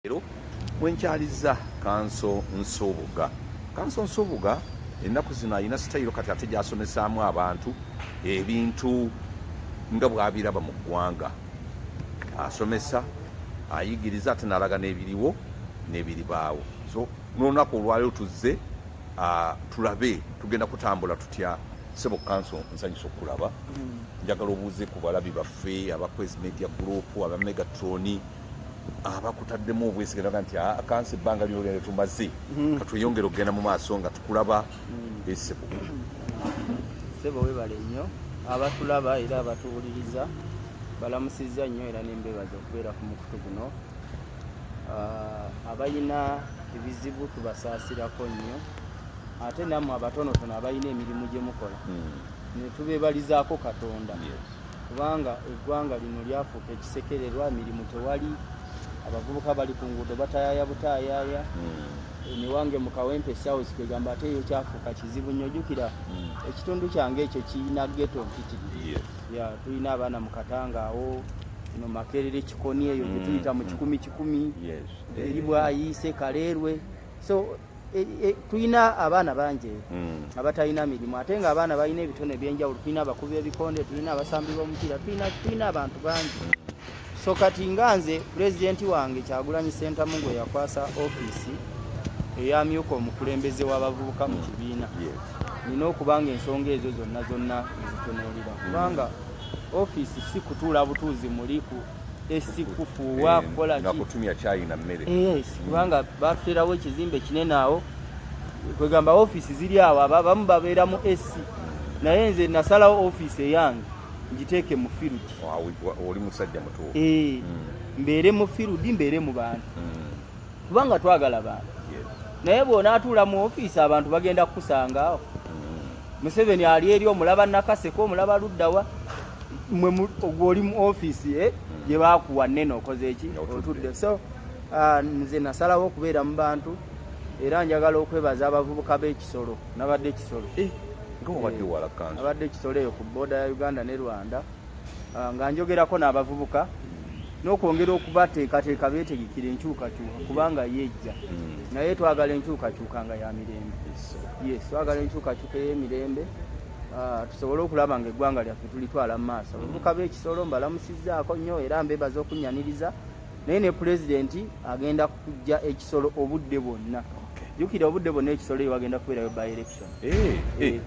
Ero mwenkyaliza Kanso Nsubuga. Kanso Nsubuga ennaku zino alina sitayiro kati ate gy'asomesaamu abantu ebintu nga bw'abiraba mu ggwanga. Asomesa, ayigiriza ate n'alaga n'ebiriwo n'ebiribaawo. So n'olunaku olwaleero tuzze tulabe tugenda kutambula tutya. Sebo Kanso nsanyusa okulaba. Njagala obuuze ku balabi baffe aba Kwezi Media Group, aba Megatroni, abakutaddemu obwesigalaga nti Kanso ebbanga lyolere tumaze katweyongera okugenda mu maaso nga tukulaba Sebo. Sebo webale nnyo abatulaba era abatuwuliriza balamusizza nnyo era n'embebaza okubeera ku mukutu guno. Abalina ebizibu tubasaasirako nnyo, ate nammwe abatonotono abalina emirimu gye mukola ne tubeebalizaako Katonda kubanga eggwanga lino lyafuuka ekisekererwa, emirimu tewali, abavubuka bali ku nguudo batayaaya butayaaya. Newange mu Kawempe South kwegamba ate eyo kyafuuka kizibu nnyo. Jjukira ekitundu kyange ekyo kirina ghetto mpitirivu. Tulina abaana mu Katanga awo, no Makerere Kikoni eyo tuyita mu kikumi eri Bwayiise Kaleerwe. So tulina abaana bangi abatalina mirimu, ate nga abaana balina ebitone ebyenjawulo. Tulina abakubi ebikonde, tulina abasambi b'omupiira, tulina abantu bangi. So kati nga nze pulezidenti wange Kyagulanyi Ssentamu gwe yakwasa ofiisi eyamyuka omukulembeze w'abavubuka mu kibiina, nina okubanga ensonga ezo zonna zitunuulira, kubanga ofiisi si kutuula butuuzi muliku esikufuuwa kukola nga kutumya caayi na mmere. Kubanga batuterawo ekizimbe kinene awo, kwegamba ofiisi ziri awo, abamu babeera mu esi, naye nze nasalawo ofiisi eyange ngiteeke mu field. Oli musajja mutuufu. Mbeere mu field, mbeere mu bantu, kubanga twagala bantu. Naye bw'onaatuula mu ofiisi abantu bagenda kukusanga awo. Museveni ali eri, omulaba Nakaseko, omulaba luddawa, mwe gw'oli mu ofiisi gye baakuwa nnene okoze eki otudde. So nze nasalawo okubeera mu bantu, era njagala okwebaza abavubuka b'Ekisolo. Nabadde Kisolo abadde Ekisolo eyo ku booda ya Uganda ne Rwanda, nga njogerako n'abavubuka n'okwongera okubateekateeka beetegekera enkyukakyuka kubanga yejja, naye twagala enkyukakyuka nga ya mirembe. Twagala enkyukakyuka ey'emirembe, tusobole okulaba nga eggwanga lyaffe tulitwala mu maaso. Abavubuka b'Ekisolo mbalamusizzaako nnyo era mbeebaza okunyaniriza, naye ne pulezidenti agenda kujja Ekisolo obudde bwonna. Jjukira obudde bwonna Ekisolo eyo wagenda kubeerayo by election.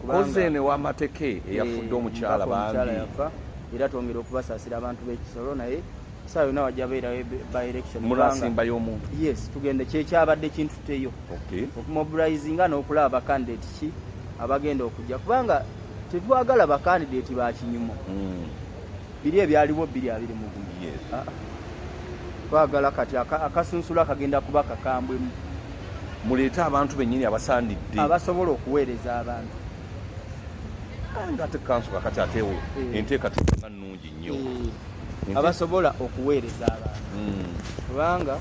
Koze ne w'amateke eyafudde omukyala bangi yafa, era twongera okubasaasira abantu b'Ekisolo, naye saa yonna wajja beerayo by election. Mulasimba y'omuntu. Tugende kyekyabadde kintuteyo okumobilizinga n'okulaba bakandidate ki abagenda okujja, kubanga tetwagala bakandidate bakinyumo biri ebyaliwo 221. Twagala kati akasunsula kagenda kuba kakambwemu, muleete abantu bennyini abasaanidde abasobola okuweereza abantu. Nga ate Kanso kakati ateewo enteekateeka nnungi nnyo, abasobola okuweereza abantu, kubanga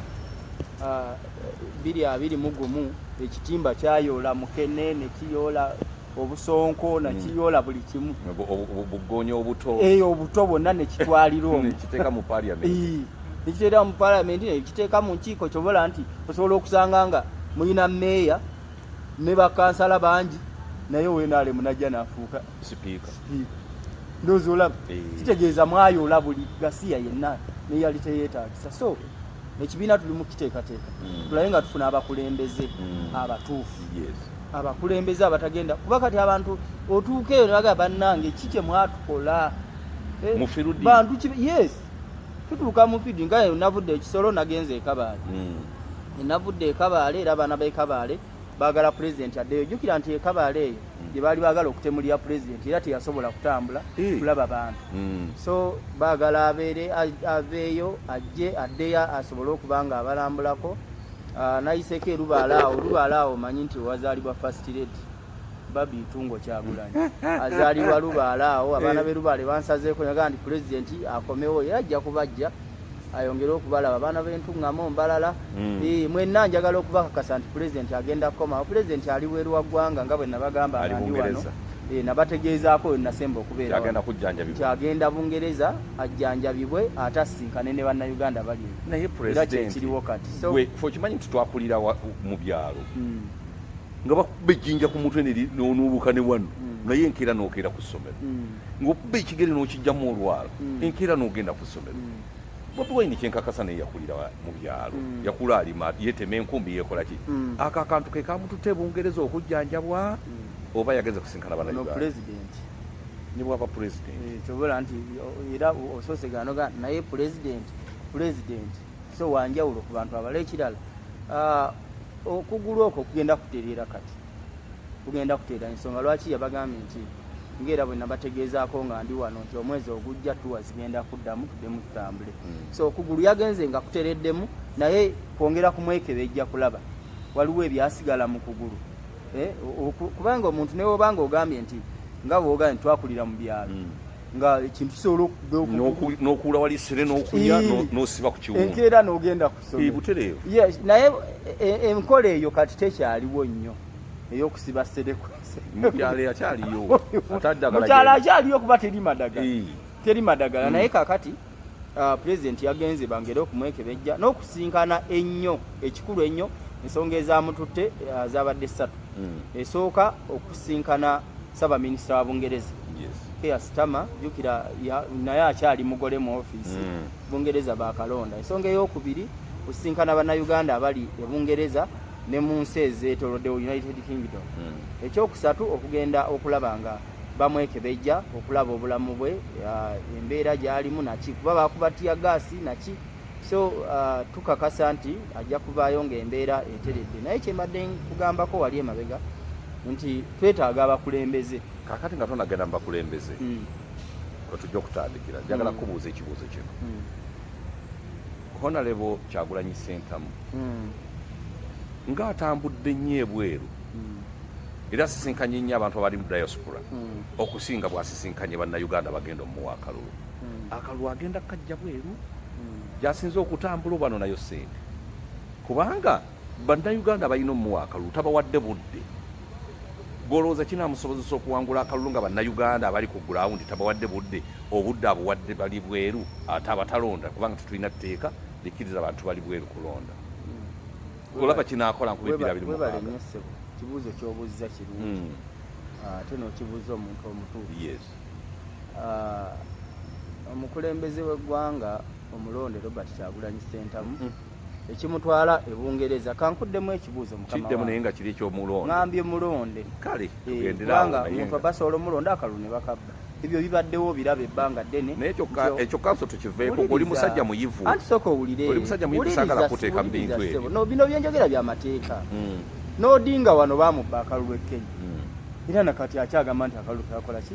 2021 ekitimba kyayoola Mukene, ne kiyoola Obusonko, ne kiyoola buli kimu, obugonyo obuto obuto bwonna ne kitwalira omwo nekiteeka mu paliamenti, nekiteeka mu paliamenti, nekiteeka mu nkiiko. Kyobola nti osobola okusanga nga mulina mmeeya ne bakansala bangi, naye wenale munajja n'afuuka sipiika. Ndowooza olaba kitegeeza mwayoola buli gasiya yenna neyali teyeetaagisa. So ekibiina tuli mu kiteekateeka tulabe nga tufuna abakulembeze abatuufu, abakulembeze abatagenda kuba kati abantu otuuka eyo nebaga bannange kiki mwatukola mu firudi bantu tutuuka mu fidi nga navudde Ekisolo nagenze Ekabaale. Navudde Ekabaale era abaana b'Ekabaale baagala pulezidenti addeyo. Jjukira nti Ekabaale eyo gye baali baagala okutemulira pulezidenti era teyasobola kutambula kulaba bantu. So baagala abeere aveeyo addeyo asobole okuba nga abalambulako. Nayiseeko Lubaale awo manyi nti wazaalibwa First Lady Babi Itungo Kyagulanyi azaalibwa Lubaale awo. Abaana b'e Lubaale bansazeeko naga nti pulezidenti akomewo era ajja kubajja ayongere okubalaba abaana b'Entuŋŋamu Mbalala. Mwenna njagala okubakakasa nti pulezidenti agenda kukomawo. Pulezidenti ali weeru wa ggwanga nga bwe nabagamba ali wano, nabategeezaako nasemba okubeera agenda kujjanjabibwa kyagenda Bungereza ajjanjabibwe ate asinkane ne bannayuganda bali naye president kiriwo kati so okimanyi nti twakulira mu byalo nga bakuba ejjinja ku mutwe n'onuubuka ne wano naye enkeera n'okeera ku ssomero ng'okuba ekigere n'okijjamu olwalo enkeera n'ogenda ku ssomero Bobi Wine kyenkakasa naye yakulira mu byalo yakula alima yetema enkumbi yeekola ki ako akantu ke kamututte Bungereza okujjanjabwa oba yageze kusinkana bannayuganda president ne bwaba president kyobola nti era osoose ganoga naye president so wanjawulo ku bantu abala ekirala okugulu okwo kugenda kutereera kati kugenda kuteera ensonga lwaki yabagambye nti ngera bwe nabategeezaako nga ndi wano nti omwezi ogujja tuwa zigenda kuddamu tuddemu tutambule so okugulu yagenze nga kutereddemu naye kwongera kumwekebejja kulaba waliwo ebyasigala mu kugulu kubanga omuntu newe obanga ogambye nti nga bwogambye nti twakulira mu byalo nga ekintu kisobola n'okuula wali sere n'okunya n'osiba ku kiwundu enkeera n'ogenda ku ssomero butereevu naye enkola eyo kati tekyaliwo nnyo ey'okusiba sere mukyalo akyaliyo mukyalo akyaliyo kuba teri madagala naye kakati pulezidenti yagenze bangere okumwekebejja n'okusinkana ennyo ekikulu ennyo ensonga ezamututte zabadde 3 esooka okusinkana Ssaabaminisita wa Bungereza Keir Starmer jukira naye akyali mugole mu ofiisi Bungereza bakalonda ensonga ey'okubiri kusinkana bannayuganda abali e Bungereza ne mu nsi ezeetoolodde United Kingdom ekyokusatu okugenda okulaba nga bamwekebejja okulaba obulamu bwe embeera gy'alimu naki kuba bakubatya gaasi naki so tukakasa nti ajja kuvaayo ng'embeera eteredde naye kyembadde kugambako wali emabega nti twetaaga abakulembeze kakati nga tonagenda mu bakulembeze wetujja okutandikira njagala kubuuza ekibuuzo kino Honorable Kyagulanyi Ssentamu ng'atambudde nnyo ebweru era asisinkanye nnyo abantu abali mu diaspora okusinga bw'asisinkanye bannayuganda bagenda omuwa akalulu agenda kajja bweru gy'asinze okutambula obano nayo ssente kubanga bannayuganda balina omuwa akalulu tabawadde budde golowooza kinaamusobozesa okuwangula akalulu nga bannayuganda abali ku gurawundi tabawadde budde obudde abuwadde bali bweru ate abatalonda kubanga tetulina tteeka likkiriza abantu bali bweru kulonda olaba kinaakola nkubibira biri mukaaga kibuuzo ky'obuuziza kirungi ate n'okibuuza omuntu omutuufu omukulembeze w'eggwanga omulonde Robert Kyagulanyi Ssentamu ekimutwala e Bungereza kankuddemu ekibuuzo kiddemu naye nga kiri eky'omulonde ngambye mulonde kale tugenderawo omuntu abasobola omulonde akalulu ne bakabba ebyo bibaddewo biraba ebbanga ddene naye ekyo kanso tukiveeko oli musajja muyivu anti sooka owulire oli musajja muyivu saagala kuteeka mu bintu ebyo bino byenjogera bya mateeka n'Odinga wano baamubba akalulu e Kenya era nakati akyagamba nti akalulu kakola ki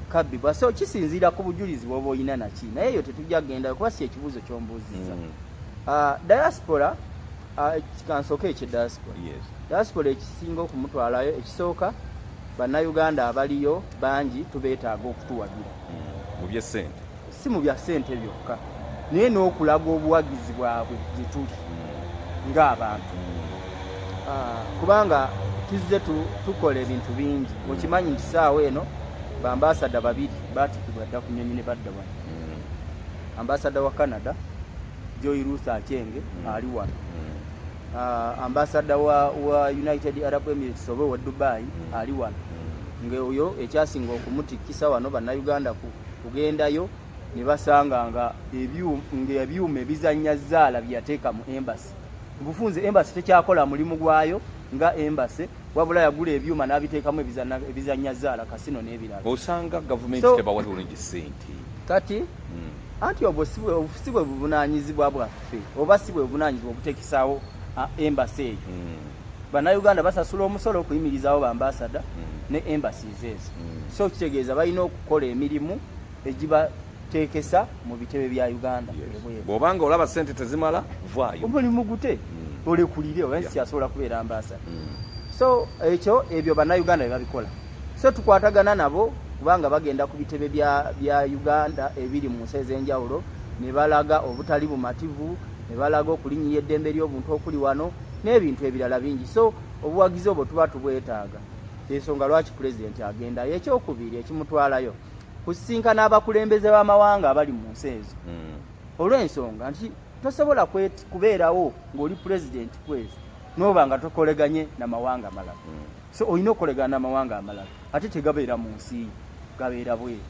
kabbibwa so kisinziira ku bujulizi bw'oba olina naki naye eyo tetujja kugenda kuba si ekibuuzo ky'ombuuziza diaspora kansooka ekye diaspora ekisinga okumutwalayo ekisooka bannayuganda abaliyo bangi tubeetaaga okutuwagira mu by'essente si mu bya ssente byokka naye n'okulaga obuwagizi bwabwe gye tuli ng'abantu kubanga tuzze tukola ebintu bingi mukimanyi nti saawa eno bambasada 2 baatikibwa dda ku nnyonyi ne badda wano ambasada wa Canada Joy Ruth Achenge ali wano ambasada wa United Arab Emirates oba wa Dubai ali wano ng'oyo ekyasinga okumutikisa wano bannayuganda kugendayo ne basanga nga ebyuma ebizannya zzaala byateeka mu embassy bufunze embassy tekyakola mulimu gwayo nga embassy wabula yagula ebyuma n'abiteekamu ebizannya zzaala kasino n'ebirala osanga gavumenti tebawadde bulungi ssente kati anti obwo si bwe buvunaanyizibwa bwaffe oba si bwe buvunaanyizibwa okuteekesaawo embassy eyo bannayuganda basasula omusolo okuyimirizaawo bambasada ne embassies ezo so kitegeeza balina okukola emirimu egibateekesa mu bitebe bya Uganda bw'obanga olaba ssente tezimala vaayo omulimu gute olekulire oba ensi asobola kubeera ambasada so ebyo bannayuganda bye babikola so tukwatagana nabo kubanga bagenda ku bitebe bya Uganda ebiri mu nsi ez'enjawulo ne balaga obutali bumativu ne balaga okulinnyira eddembe ly'obuntu okuli wano n'ebintu ebirala bingi so obuwagizi obwo tuba tubwetaaga ensonga lwaki pulezidenti agendayo. Ekyokubiri ekimutwalayo kusisinkana abakulembeze b'amawanga abali mu nsi ezo olw'ensonga nti tosobola kubeerawo ng'oli pulezidenti kwezi n'oba nga tokoleganye n'amawanga amalala. So olina okukolegana n'amawanga amalala ate tegabeera mu nsi gabeera bweru.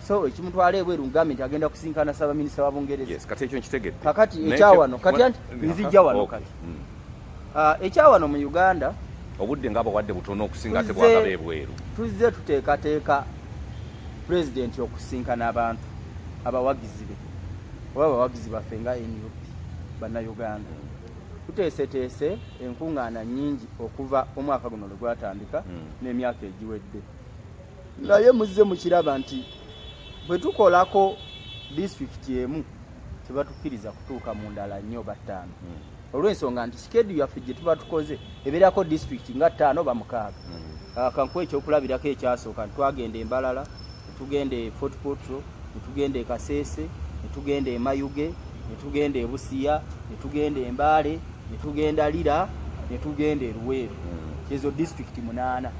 So ekimutwala ebweru ngambye nti agenda kusinkana Ssaabaminisita wa Bungereza. Yes, kati ekyo nkitegedde. Kakati ekyawano kati anti nzijja wano kati. Ekyawano mu Uganda obudde ng'abawadde butono okusinga tebwagaba ebweru. Tuzze tuteekateeka pulezidenti okusinkana abantu abawagizi be oba abawagizi baffe nga NUP bannayuganda. Tuteeseteese enkuŋŋaana nnyingi okuva omwaka guno lwe gwatandika n'emyaka egiwedde. Naye muzze mukiraba nti bwe tukolako disitulikiti emu tebatukkiriza kutuuka mu ndala nnyo oba ttaano. Olw'ensonga nti sikedu yaffe gye tuba tukoze ebeerako disitulikiti nga 5 oba 6. Kankuwa ekyokulabirako ekyasooka twagenda e Mbalala, netugenda e Fort Portal, netugenda e Kasese, netugenda e Mayuge, netugenda e Busiya, netugenda e Mbale, netugenda Lira, netugenda e Luweero. Ezo disitulikiti 8.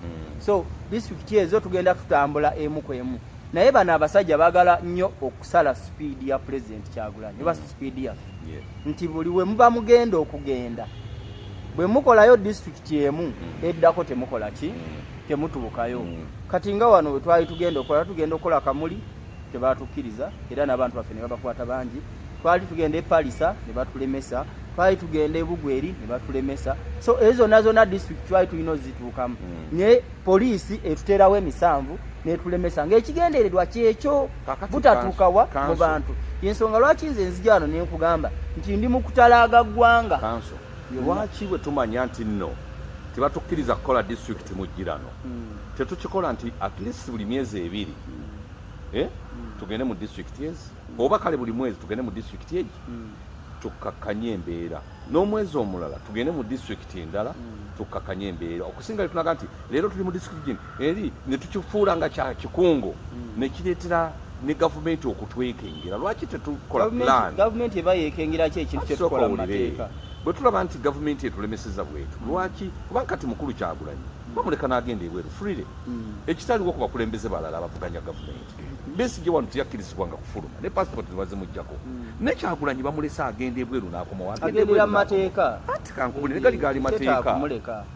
So disitulikiti ezo tugenda tutambula emu ku emu. Naye bano abasajja baagala nnyo okusala sipiidi ya pulezidenti Kyagulanyi oba sipiidi yaffe. Nti buli we muba mugenda okugenda bwe mukolayo disitulikiti emu eddako temukola ki temutuukayo. Kati nga wano we twali tugenda okukola Kamuli tebatukkiriza era n'abantu baffe ne babakwata bangi. Twali tugenda e Palisa ne batulemesa, twali tugenda e Bugweri ne batulemesa. So ezo nazo disitulikiti twali tulina ozituukamu. Naye poliisi etuteerawo emisanvu netulemesa ng'ekigendeererwa kyekyo butatuukawa mu bantu. Yensonga lwaki nze nzija wano ne nkugamba nti ndi mu kutalaaga ggwanga. Lwaki bwe tumanya nti nno tebatukkiriza kukola disitulikiti mu Girano tetukikola nti at least buli myezi 2 tugende mu disitulikiti ezi oba kale buli mwezi tugende mu disitulikiti egi tukakkanye embeera, n'omwezi omulala tugende mu disitulikiti endala tukakkanye embeera. Okusinga tunaga nti leero tuli mu disitulikiti gino eri ne tukifuula nga kya kikungo ne kireetera ne gavumenti okutwekengera. Lwaki tetukola plan? Gavumenti eba yeekengera ki ekintu kye tukola mu mateeka? Bwe tulaba nti gavumenti etulemeseza bwetu lwaki? Kubanga kati mukulu Kyagulanyi bamuleka n'agenda ebweru fulire ekitaliwo ku bakulembeze balala abavuganya gavumenti. Besigye wano teyakkirizibwanga kufuluma ne passport tebazimuggyako. Ne Kyagulanyi bamulese agenda ebweru n'akomawo agendera mu mateeka. Ati kankubuli ne gali gaali mateeka.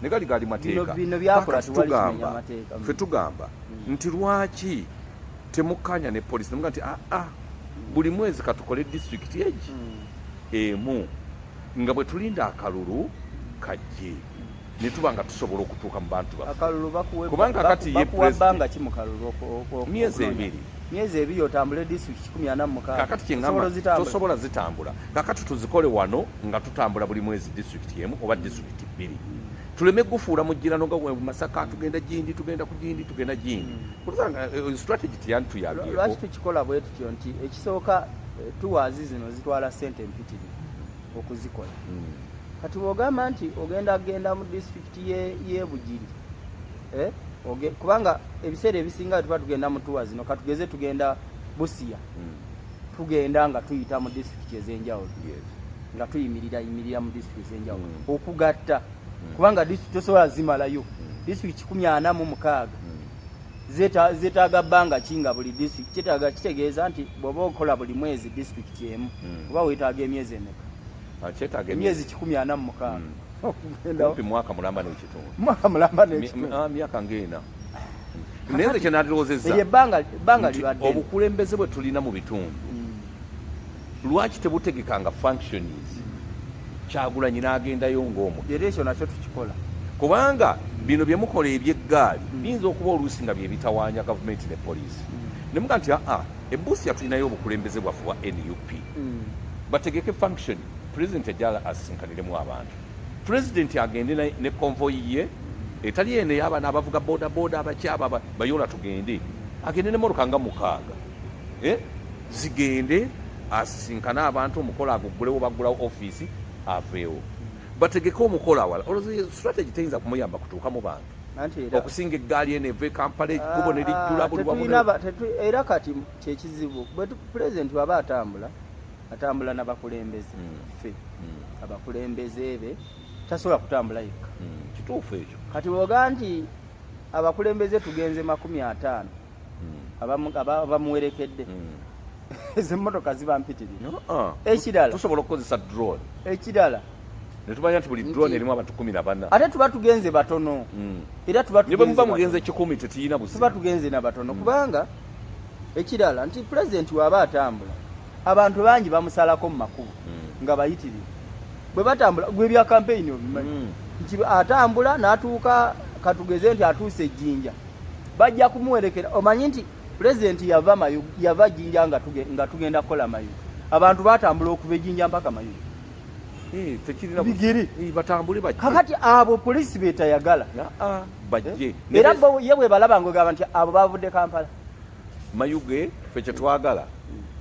Ne gali gaali mateeka. Bino byakola tuwali kimenya mateeka. Ffe tugamba nti lwaki temukkanya ne poliisi nemuga nti buli mwezi katukole disitulikiti egi emu nga bwe tulinda akalulu kajje ne tuba nga tusobola okutuuka mu bantu baffe. Akalulu kubanga kati ye bbanga ki mu kalulu myezi 2 myezi 2 otambule disitulikiti 46. Kakati kyengamba tosobola zitambula. Kakati tuzikole wano nga tutambula buli mwezi disitulikiti emu oba disitulikiti 2. Tuleme gufuula mu Girano nga Masaka tugenda Gindi tugenda ku Gindi tugenda Gindi. Kusanga strategy tiyani tuyabyeko. Lwaki tukikola bwe tutyo nti ekisooka tuwazi zino zitwala ssente mpitiri okuzikola. Kati bw'ogamba nti ogenda mu disitulikiti y'e Bugiri kubanga ebiseera ebisinga tuba tugenda mu tuwa zino katugeze tugenda Busiya tugenda nga tuyita mu disitulikiti ez'enjawulo nga tuyimirira mu disitulikiti ez'enjawulo okugatta kubanga disitulikiti tosobola zimalayo. Disitulikiti 46 zeetaaga bbanga kinga buli disitulikiti kitegeeza nti bw'oba okola buli mwezi disitulikiti emu oba weetaaga emyezi emeka? Emyezi 46. Kumpi mwaka mulamba n'ekitundu. Mwaka mulamba n'ekitundu. Myaka ng'ena. Naye kye nalowozezza ebbanga libadde obukulembeze bwe tulina mu bitundu lwaki tebutegekanga functions Kyagulanyi n'agendayo ng'omu. Era ekyo nakyo tukikola kubanga bino bye mukola eby'eggaali biyinza okuba oluusi nga bye bitawaanya gavumenti ne poliisi. Ne muga nti ebuusi yatulinayo obukulembeze bwaffe wa NUP bategeke function pulezidenti ajja asinkaniremu abantu. Pulezidenti agende ne konvoyi ye etali eno ey'abaana abavuga boodabooda abakyaba bayola tugende agende ne motoka nga 6 zigende asisinkane abantu omukola aguggulewo baggulawo ofiisi aveewo. Bategeke omukola awala olwo strategy teyinza kumuyamba kutuuka mu bantu okusinga eggaali eno eva Kampala ekkubo ne lijjula buli wamu. Era kati kyekizibu pulezidenti waba atambula n'abakulembeze ffe abakulembeze be tasobola kutambula yekka. Kituufu ekyo. Kati bw'oga nti abakulembeze tugenze 50 abamuwerekedde ez'emmotoka ziba mpitirira ekirala tusobola okukozesa drone ekirala ne tumanya nti buli drone erimu abantu 14 ate tuba tugenze batono era tuba muba mugenze 10 tetiyina buzibu tuba tugenze na batono kubanga ekirala nti pulezidenti waba atambula abantu bangi bamusalako mu makubo nga bayitirivu bwe batambula gwe bya campaign obimanyi nti atambula n'atuuka katugeze nti atuuse ejjinja bajja kumuwerekera omanyi nti pulezidenti yava jjinja nga tugenda kukola mayu abantu batambula okuva ejjinja mpaka mayu bigiri batambule bajje kakati abo polisi betayagala bajje era ye bwe balaba ng'ogamba nti abo bavudde Kampala mayuge ffe kye twagala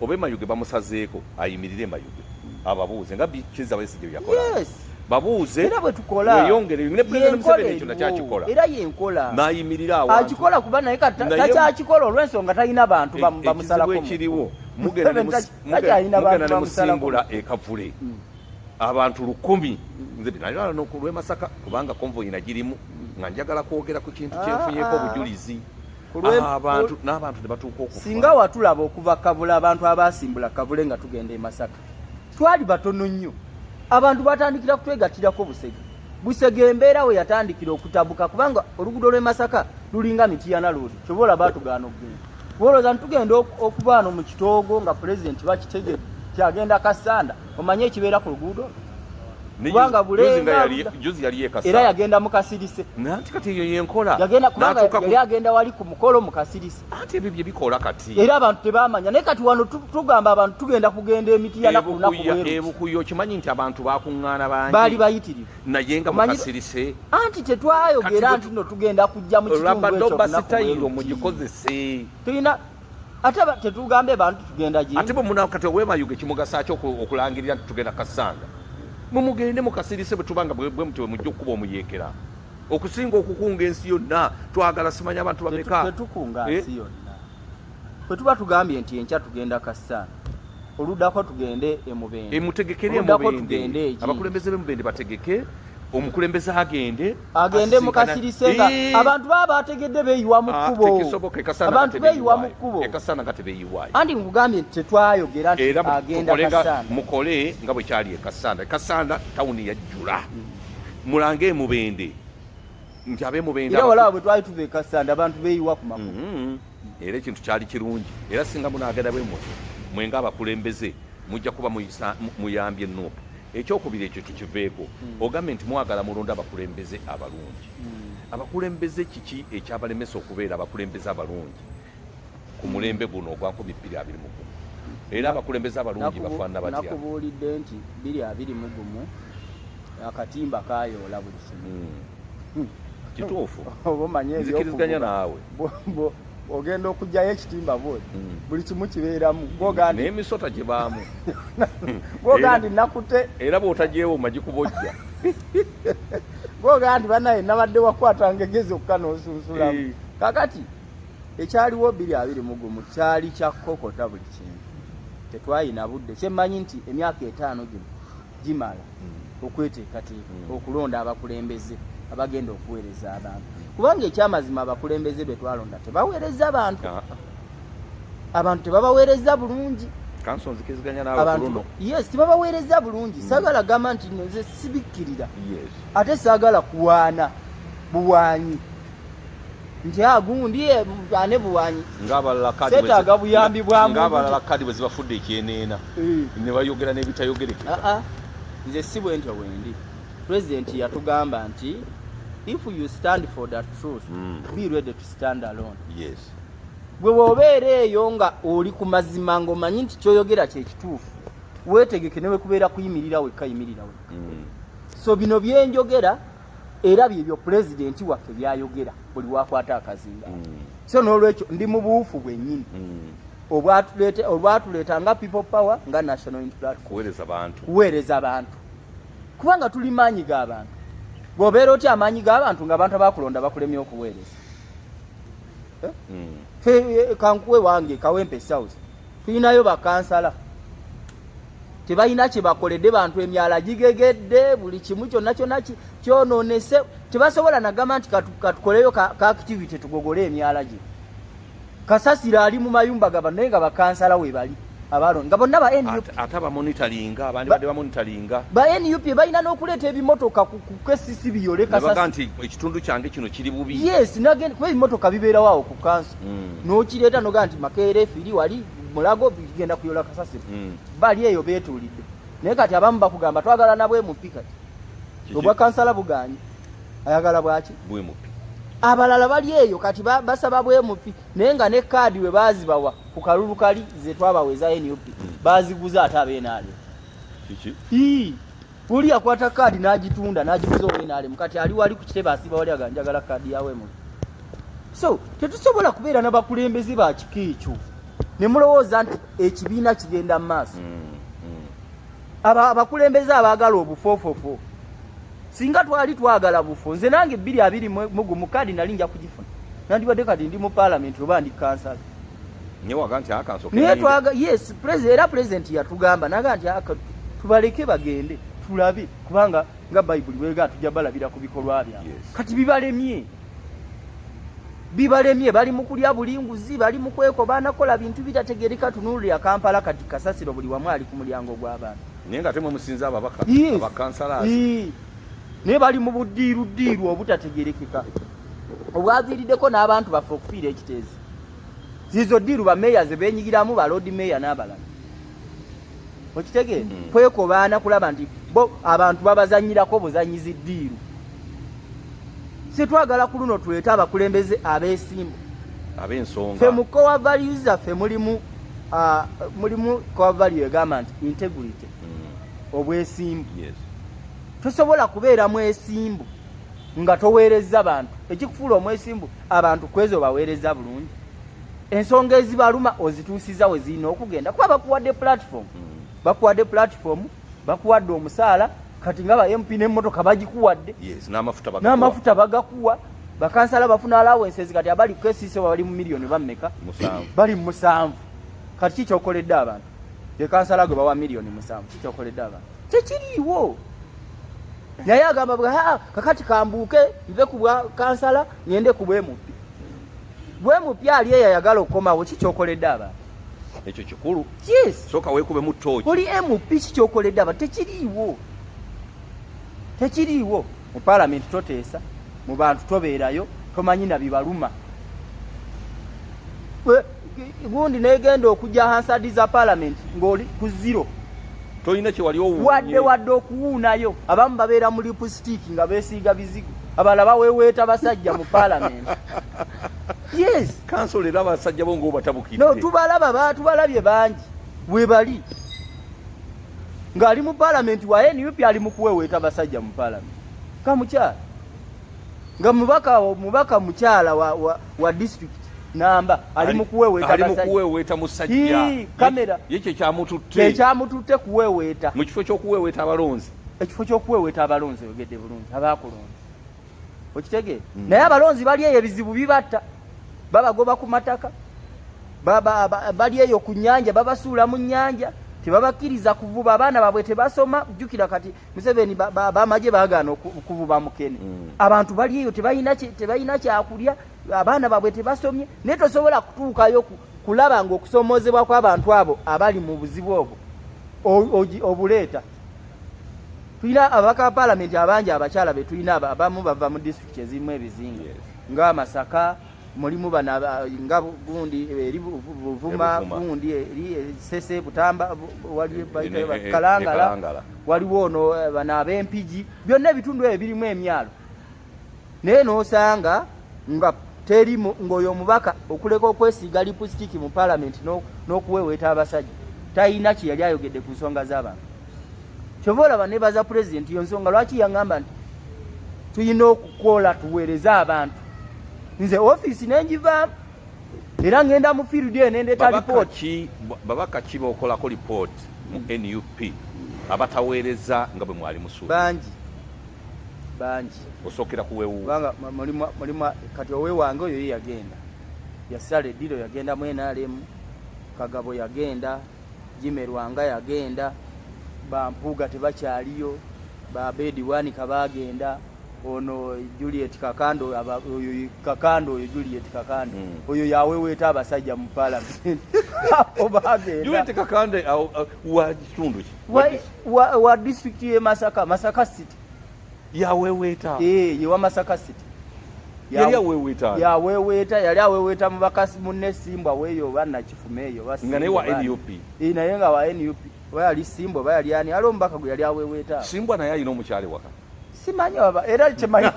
oba mayuge bamusazeeko ayimirire mayuge ababuuze nga Kizza Besigye byakola babuuze era bwe tukola weyongere ne President Museveni kyonna kyakikola era yenkola n'ayimirira awantu akikola kuba naye takyakikola olw'ensonga talina bantu bamusalako ekiriwo mugenda ne musimbula ekavule abantu 100 nze binalala n'okulwe Masaka kubanga konvoyi nagirimu nga njagala kwogera ku kintu kyenfunyeko obujulizi abantu n'abantu ne batuuka okufa singa watulaba okuva Kavule abantu abasimbula Kavule nga tugenda e Masaka twali batono nnyo abantu batandikira kutwegatirako Busege embeera we yatandikira okutabuka kubanga oluguudo lw'e Masaka lulinga Mityana Road kyobola batugana okugenda boloza ntugenda okubaano mu kitoogo nga pulezidenti bakitegedde kyagenda Kasanda omanye ekibeera ku luguudo kubanga bulenga juzi yali ekasa era yagenda mu Kasirise nanti kati eyo yenkola yagenda kubanga yali agenda wali ku mukolo mu Kasirise ati ebyo bikola kati era abantu tebamanya naye kati wano tugamba abantu tugenda kugenda Emityana ku lunaku lweru ebukuyo kimanyi nti abantu bakuŋŋaana bangi baali bayitirivu naye nga mu Kasirise anti tetwayogera nti no tugenda kujja mu kitundu ekyo basitayiro mugikozese tulina ate tetugambe abantu tugenda gye ate bwe munakati owemayuge kimugasa kyo okulangirira nti tugenda Kasanda mumugende mu Kasirise bwe tubanga bwe mutwe mujja okuba omuyeekera okusinga okukunga ensi yonna twagala simanya abantu bameka tetukunga ensi yonna bwe tuba tugambye nti enkya tugenda Kasanda oluddako tugende Emubende mutegekere Emubende abakulembeze b'Emubende bategeke omukulembeze agende mu Kasirise nga abantu baba bategedde beeyiwa mu kkubo abantu beeyiwa mu kkubo ekasana nga tebeeyiwayo andi nkugambye nti tetwayogera nti agenda Kasanda mukole nga bwe kyali Kasanda tawuni yajjula mulange Emubende nti ab'Emubende era walawa bwe twali tuva e Kasanda abantu beeyiwa ku makubo era ekintu kyali kirungi era singa munaagenda bwe muti mwenga abakulembeze mujja kuba muyambye Nuupu ekyokubiri ekyo tukiveeko ogambye nti mwagala mulonda abakulembeze abalungi abakulembeze kiki ekyabalemesa okubeera abakulembeze abalungi ku mulembe guno ogwa 2021 era abakulembeze abalungi bafaanana batya nakubuulidde nti 2021 akatimba kayoola buli kimu kituufu obamanye nzikiriziganya naawe ogenda okujjayo ekitimba buli kimu kibeeramu n'emisota gye baamu goga nti nakute era bw'otajeewo magikubojja goga nti banaye nabadde wakwata ngegezi okka n'osunsulamu kakati ekyaliwo 2021 kyali kyakukokota buli kintu tetwayina budde kyemmanyi nti emyaka 5 gino gimala okweteekateeka okulonda abakulembeze abagenda okuweereza abantu kubanga ekyamazima abakulembeze be twalonda tebaweereza abantu tebabaweereza bulungi kanso nzikiziganya n'abakuluno yes tebabaweereza bulungi saagala gamba nti nze sibikkirira ate saagala kuwaana buwaanyi nti agundi ane buwaanyi seetaaga buyambi bwa ng'abalala kadi bwe zibafudde ekyeneena ne bayogera n'ebitayogerekeka nze si bwe ntyo wendi pulezidenti yatugamba nti if you stand for that truth be ready to stand alone bwe wobeera eyo nga oli ku mazima ng'omanyi nti kyoyogera kyekituufu weetegeke ne wekubeera kuyimirira wekka yimirira wekka so bino byenjogera era byebyo pulezidenti waffe byayogera buli wakwata akazinga so n'olwekyo ndi mu buufu bwennyini olwatuleeta nga people power nga national unity platform kuweereza bantu kubanga tuli maanyi g'abantu bw'obeera otya amaanyi g'abantu ng'abantu abakulonda bakulemye okuweereza kankuwe wange Kawempe South tulinayo bakansala tebalina kye bakoledde bantu, emyala gigegedde, buli kimu kyonna kyonoonese, tebasobola nagamba nti katukoleyo ka activity tugogole emyala gye. Kasasiro ali mu mayumba gabano naye nga bakansala we bali abalonda nga bonna ba NUP ate abamonitalinga abandi badde bamonitalinga ba NUP balina n'okuleeta ebimotoka ku KCC biyole Kasasiro baga nti ekitundu kyange kino kiri bubi. Yes, nagenda kuba ebimotoka bibeerawo awo ku kanso n'okireeta noga nti Makerere firi wali Mulago bigenda kuyola Kasasiro bali eyo beetuulidde naye kati abamu bakugamba twagala nabwe mupi kati obwa kansala buganye ayagala bwaki bwe mupi. Abalala bali eyo kati basaba bwe mupi naye nga ne kaadi we bazibawa ku kalulu kali ze twabaweza NUP baziguza ate abenaale kiki uli akwata kaadi n'agitunda n'agiguza owenaale mukati ali wali ku kitebe asiba wali aganjagala kaadi yawe mu. So tetusobola kubeera n'abakulembeze ba kika ekyo ne mulowooza nti ekibiina kigenda mu maaso. Abakulembeze abaagala obufoofofo singa twali twagala bufo nze nange 220 kaadi nali nja kugifuna nandibadde kati ndi mu parliament oba ndi kansala nyewaga nti akanso naye yes president yatugamba naga nti tubaleke bagende tulabe kubanga nga Bible bwega tujja balabira ku bikolwa byabwe. Kati bibalemye bali mu kulya bulinguzi bali mu kweko banakola bintu bitategereka tunulira Kampala kati Kasasiro buli wamu ali ku mulyango gw'abantu naye nga temwe musinza ababaka abakansala ne bali mu buddiiru obutategerekeka obwaviiriddeko n'abantu baffe okufiira ekiteezi. Zizo ddiiru bameeya ze beenyigiramu ba load meeya n'abalala okitegeera kwekobaana kulaba nti bo abantu babazanyirako buzanyizi ddiiru. Sitwagala ku luno tuleete abakulembeze abeesimbu ab'ensonga. Ffe mu core values zaffe mulimu core value egamba nti integrity obwesimbu. Tosobola kubeera mwesimbu nga toweereza bantu. Ekikufuula omwesimbu abantu kwezo baweereza bulungi. Ensonga ezibaluma ozituusiza we zirina okugenda kuba bakuwadde platform bakuwadde omusaala kati nga ba MP n'emmotoka bagikuwadde n'amafuta bagakuwa bakansala bafuna allowances kati abali ku KCC bali mu miliyoni bammeka bali mu 7 kati kikyokoledde abantu kansala gwe bawa miliyoni 7 kikyokoledde abantu tekiriiwo. Naye agamba kakati kambuuke nve ku bwa kansala ngende ku bwe mupi ali eyayagala okukomawo kikyokoledde abantu ekyo kikulu. Yes, soka weekube mu tooki oli MP kikyokoledde abantu tekiriiwo mu parliament toteesa mu bantu tobeerayo tomanyi na bibaluma gundi negenda okujja Hansard za parliament ng'oli ku zero tolina kye wali owuunye wadde okuwuunayo. Abamu babeera mu lipstick nga beesiiga bizigo abalala baweweeta basajja mu parliament. Yes, kansolo era abasajja bo ng'obatabukidde. No, tubalabye bangi we bali ng'ali mu parliament wa NUP ali mu kuweweeta basajja mu parliament. Kamukyala nga mubaka mukyala wa district namba ali mu kuweweeta musajja kamera yekyo kyamututte kuweweeta mu kifo ky'okuweweeta abalonzi. Ekifo ky'okuweweeta abalonzi ogedde bulungi abakulonzi okitegeera. Naye abalonzi bali eyo ebizibu bibatta babagoba ku mataka bali eyo ku nnyanja babasuula mu nnyanja tebabakkiriza kuvuba abaana babwe tebasoma. Jjukira kati Museveni bamaje baagaana okuvuba mukene. Abantu bali eyo tebalina kyakulya abaana babwe tebasomye naye tosobola kutuukayo kulaba ng'okusomoozebwa kw'abantu abo abali mu buzibu obwo obuleeta. Tulina abaka parliament abangi abakyala be tulina abamu bava mu district ezirimu ebizinga nga Masaka mulimu bana nga gundi eri Buvuma gundi eri Sese Butamba wali Kalangala waliwo ono bana ab'Empigi byonna ebitundu ebyo birimu emyalo naye n'osanga nga terimu ng'oyo omubaka okuleka okwesiiga lipstick mu parliament n'okuweweeta abasajja talina kye yali ayogedde ku nsonga z'abantu. Kyova olaba nebaza president yo nsonga lwaki yangamba nti tulina okukola tuweereze abantu. Nze office nenjivaamu era ngenda mu field nendeeta report. Babaka ki b'okolako report mu NUP abataweereza nga bwe mwali musuubiza? Bangi osookera kuweewuuba kubanga mulimu kati oweewange oyo ye yagenda yasala eddiro yagenda mu NRM Kagabo yagenda Jime Lwanga yagenda bampuuga tebakyaliyo, babedi wanika bagenda, ono Juliet Kakando oyo Juliet Kakando oyo yaweweeta abasajja mu parliament obagenda Juliet Kakando wa kitundu wa district ye Masaka City yaweweeta ye wa Masaka City yali aweweeta mu bakasi munne Simbwa weeyo bana kifumeeyo nga naye wa NUP naye nga wa NUP bayali Simbwa bayali ani alo mbaka gwe yali aweweeta Simbwa naye alina omukyale waka simanyi era kimanyi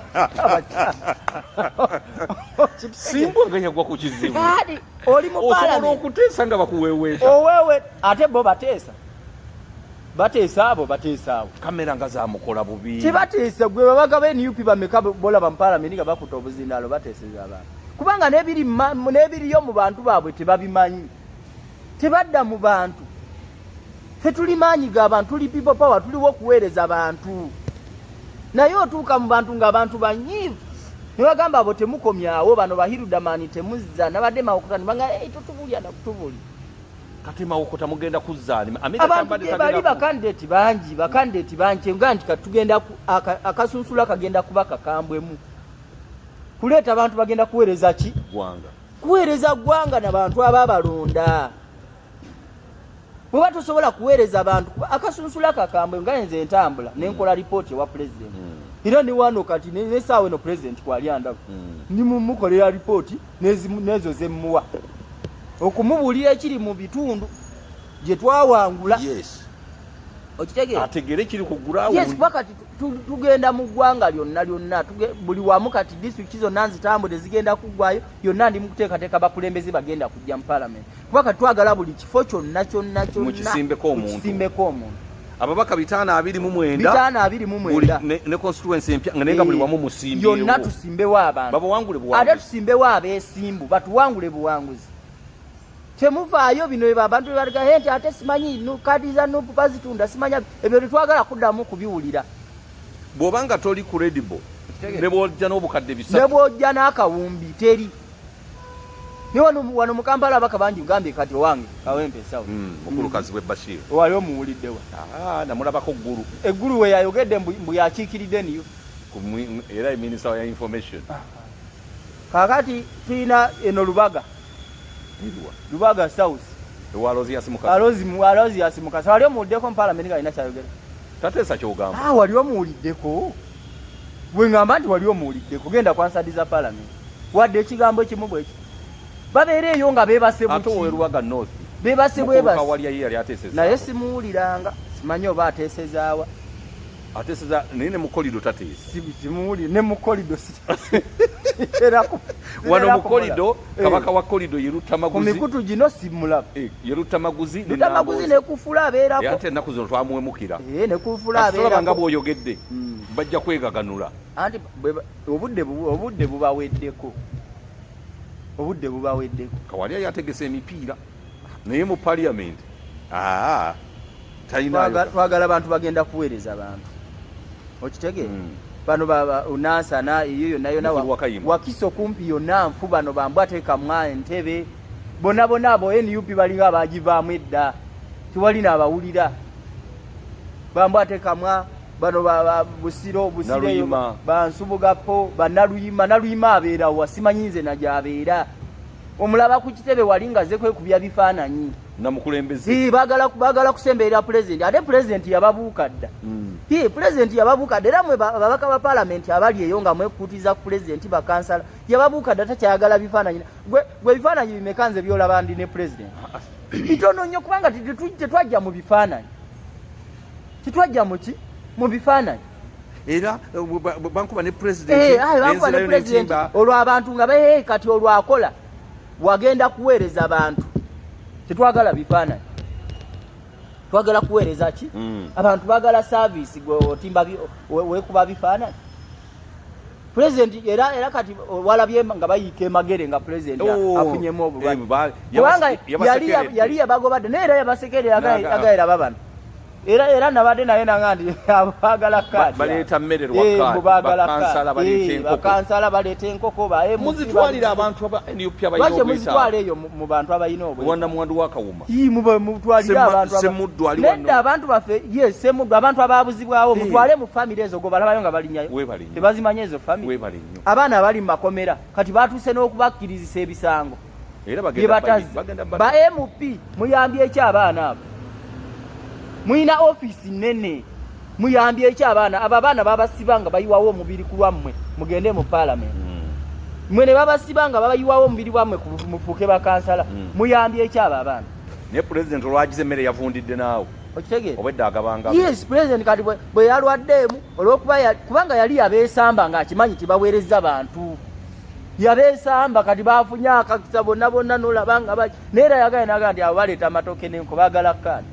Simbwa nga yagwa ku kizibu kadi oli mu parliament osobola okuteesa nga bakuweweeta owewe ate bo bateesa abo kamera nga zamukola bubi tebateesa gwe babaga be NUP bameka bola ba parliament nga bakuta obuzindalo bateeseza abantu kubanga n'ebiriyo mu bantu baabwe tebabimanyi tebadda mu bantu fe tuli maanyi g'abantu tuli people power tuliwo okuweereza abantu naye otuuka mu bantu ng'abantu banyiivu ne bagamba abo temukomyawo bano bahirudamani temuzza nabadde mawokotani banga tutubulya nakutubuli kati mawokota mugenda kuzzaani abantu bali bakandidate bangi nga nti katugenda akasunsula kagenda kuba kakambwemu kuleeta abantu bagenda kuweereza ki kuweereza ggwanga n'abantu ababalonda bweba tosobola kuweereza abantu akasunsula kakambwe nga nze entambula nenkola ripooti ewa president era ne wano kati nesaawa eno president kwali andaku nimumukolera ripooti nezo zemuwa okumubuulira ekiri mu bitundu gye twawangula okitegeera ategere kiri ku ground yes wakati tugenda mu ggwanga lyonna buli wamu kati district zonna nzitambule zigenda kuggwayo yonna ndi mukuteekateeka bakulembeze bagenda kujja mu parliament wakati twagala buli kifo kyonna mukisimbeko omuntu ababaka 529 ne constituency empya nga buli wamu musimbewo yonna tusimbewo abantu babawangule buwanguzi ate tusimbewo abeesimbu batuwangule buwanguzi temuvaayo bino abantu bebaliga nti ate simanyi kadi za nupu bazitunda simanya ebyo twagala kuddamu kubiwulira bw'obanga toli credible ne bw'ojja n'obukadde bisatu ne bw'ojja n'akawumbi teri ne wano mu Kampala abaka bangi ngambye kati owange kawempe sawa mukulukazi we Bashir wali omuwuliddewa namulabako eggulu we yayogedde mbu yakiikiridde niyo era minisita ya information kakati tulina eno Lubaga South ewalozi yasimukasa wali omuwuliddeko mu parliament nga alina kyayogera tateesa kyogamba wali omuwuliddeko gwe ngamba nti wali omuwuliddeko genda kwansadiza parliament wadde ekigambo ekimu bweki babeera eyo nga beebase ate oweruwaga north beebase naye simuwuliranga simanyi oba ateesezaawa ateeseza naye ne mukolido tateesa simuwulire ne mukolido wano mukolido kabaka wa kolido yerutamaguzi ku mikutu gino simulaba yerutamaguzi nekufula abeerako ate ennaku zino twamwemukira nekufula abeerako nga bw'oyogedde bajja kwegaganula anti obudde bubaweddeko Kawalya yategese emipiira naye mu parliament twagala abantu bagenda kuweereza abantu okitegeera bano unansana iyo yonna wakiso kumpi yonna nfu bano bambw ateekamwa entebe bonna abo NUP balinga abagivaamu edda tiwali n'abawulira bambw ateekamwa bano busiro bansubugapo naluyima abeera wasimanyi nze nagyabeera omulaba ku kitebe wali nga ze kwekubya bifaananyi namukulembeze bagala kusemberera president ate president yababuuka dda president yababuuka dda era mwe babaka ba parliament abali eyo nga mwekutiza ku president bakansala yababuuka dda takyayagala bifaananyi gwe bifaananyi bimekanze byolaba ndi ne president bitono nnyo kubanga tetwajja mu bifaananyi mu bifaananyi era bankuba ne president olwo abantu nga kati olwakola wagenda kuweereza abantu tetwagala bifaananyi twagala kuweereza ki abantu bagala service gwe otimba wekuba bifaananyi president era kati walabye nga bayiika emagere nga president afunyemu obulwadde kubanga yali yabagobadde naye era yabasekerera agayira babano era nabadde naye nangandi abagala kadi baleeta mmere lwakadi bakansala baleeta enkoko muzitwalira abantu aba NUP abayina muzitwala eyo mu bantu abayina obweta muwandu wakawuma mutwalira abantu Semuddu ali nedda abantu baffe Semuddu abantu ababuzibwawo mutwale mu famire ezo go balabayo nga balinyayo tebazimanya ezo famire abaana abali mu makomera kati batuuse n'okubakkirizisa ebisango ba MP muyambye eki abaana abo muyina office nene muyambye eki abaana abo abaana babasibanga bayiwawo omubiri ku lwammwe mugende mu parliament mwene babasibanga babayiwawo omubiri bwammwe mufuuke bakansala muyambye eki abo abaana ne president olwagize emmere yavundidde naawe okitegeera obedda agabanga yes president kati bwe yalwaddeemu olw'okuba kubanga yali yabeesamba ng'akimanyi tibaweereza bantu yabeesamba kati bafunye akakisa bonna bonna n'olabanga baki neera yagaye naga nti abo baleeta amatooke n'enko baagala kkaadi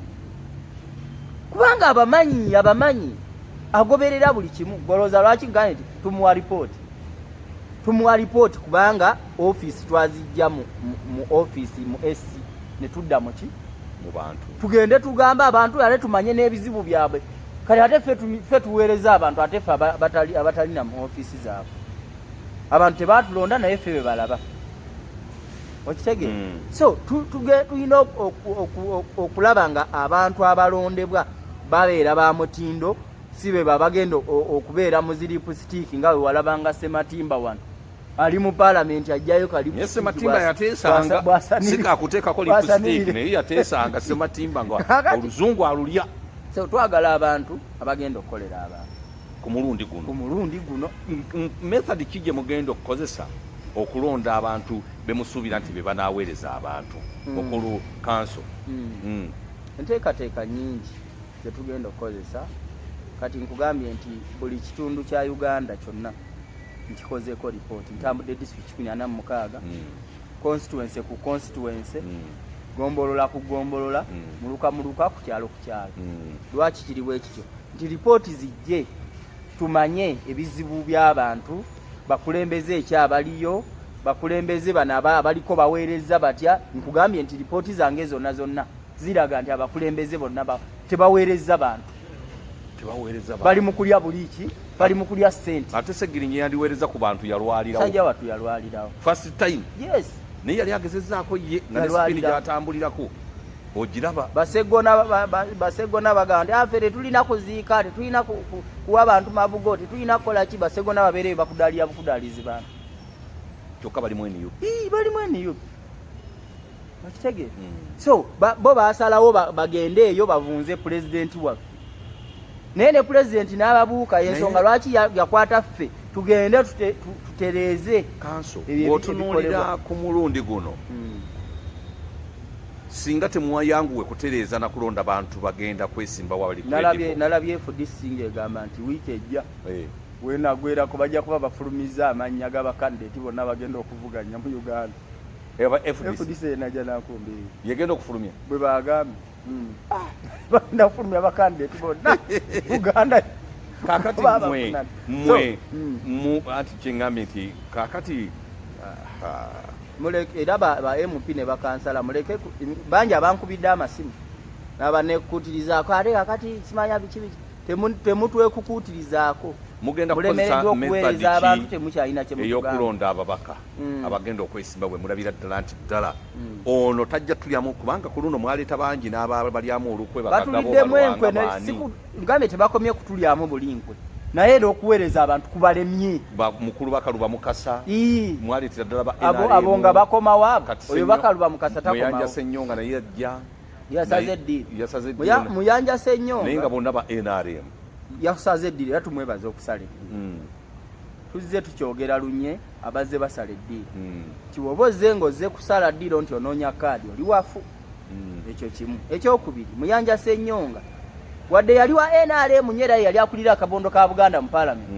kubanga abamanyi agoberera buli kimu golooza lwaki ngane nti tumuwa ripooti kubanga ofiisi twazijja mu ofiisi mu SC ne tudda mu bantu tugende tugamba abantu ate tumanye n'ebizibu byabwe kati ate ffe tuweereza abantu ate ffe abatalina mu ofiisi zaabwe abantu tebatulonda naye ffe bebalaba okitegeera so tulina okulaba nga abantu abalondebwa babeera ba mutindo si be bagenda okubeera mu ziripusitiiki nga we walabanga Sematimba wano ali mu parliament ajjayo kali Sematimba yateesanga sikakuteekako lipusitiiki naye yateesanga Sematimba nga oluzungu alulya so twagala abantu abagenda okukolera abantu ku mulundi guno method ki gye mugenda okukozesa okulonda abantu bemusuubira nti be banaaweereza abantu okulu kanso enteekateeka nyingi zetugenda okukozesa kati nkugambye nti buli kitundu kya Uganda kyonna nkikozeeko ripooti ntambudde district 46 constituency ku constituency gombolola ku gombolola muluka ku kyalo lwaki kiri bwe kityo nti ripooti zijje tumanye ebizibu by'abantu bakulembeze ekyabaliyo bakulembeze bano abaliko baweereza batya nkugambye nti ripooti zange zonna ziraga nti abakulembeze bonna tebaweereza bantu bali mu kulya buliiki bali mu kulya ssente ate Segirinnya yandiweereza ku bantu yalwalirawo sajja watu yalwalirawo first time yes naye yali agezezzaako ye nga ne spini gyatambulirako ogiraba basegona bagamba nti afe tetulina kuziika tetulina kuwa bantu mabugo tetulina kukola ki basegona babeere bakudaalira bukudaalizi bantu kyokka balimu NUP okitegeera so bo basalawo bagende eyo bavunze pulezidenti waffe naye ne pulezidenti n'ababuuka yensonga lwaki yakwata ffe tugende tutereeze kanso bw'otunuulira ku mulundi guno singa temuwayanguwe kutereeza na kulonda bantu bagenda kwesimba wabali nalabye FDC ng'egamba nti wiiki ejja wenagwerako bajja kuba bafulumiza amannya g'abakandideti bonna bagenda okuvuganya mu Uganda FDC enajja nakumbi yegenda okufulumya bwe bagambye bagenda kufulumya abakandideti bonna Uganda kakati mwe anti kyengambye nti kakati muleke era ba MP ne bakansala muleke bangi abankubidde amasimu nabanekutirizaako ate kakati kimanya biki temutwekukutirizaako mugenda kukozesa okuweereza abantu temukyalina eyokulonda ababaka abagenda okwesimba bwe mulabira ddala nti ddala ono tajja tulyamu kubanga ku luno mwaleeta bangi n'abalyamu olukwe batuliddemu enkwe ngambye tebakomye kutulyamu bulinkwe naye era okuweereza abantu kubalemye mukulu bakaluba mukasa mwaleetera ddala abo nga bakomawo oyo bakaluba mukasa takomamuyanja Ssennyonga naye yajja yasaze eddiiri muyanja Ssennyonga naye nga bonna ba NRM yasaze eddiiri era tumwebaza okusala eddiiri tuzze tukyogera lunye abazze basala eddiiri kiwoba ozze ng'ozze kusala ddiiro nti onoonya kaadi oli wafu ekyo kimu ekyokubiri muyanja Ssennyonga wadde yali wa NRM nyera yali akulira akabondo ka Buganda mu parliament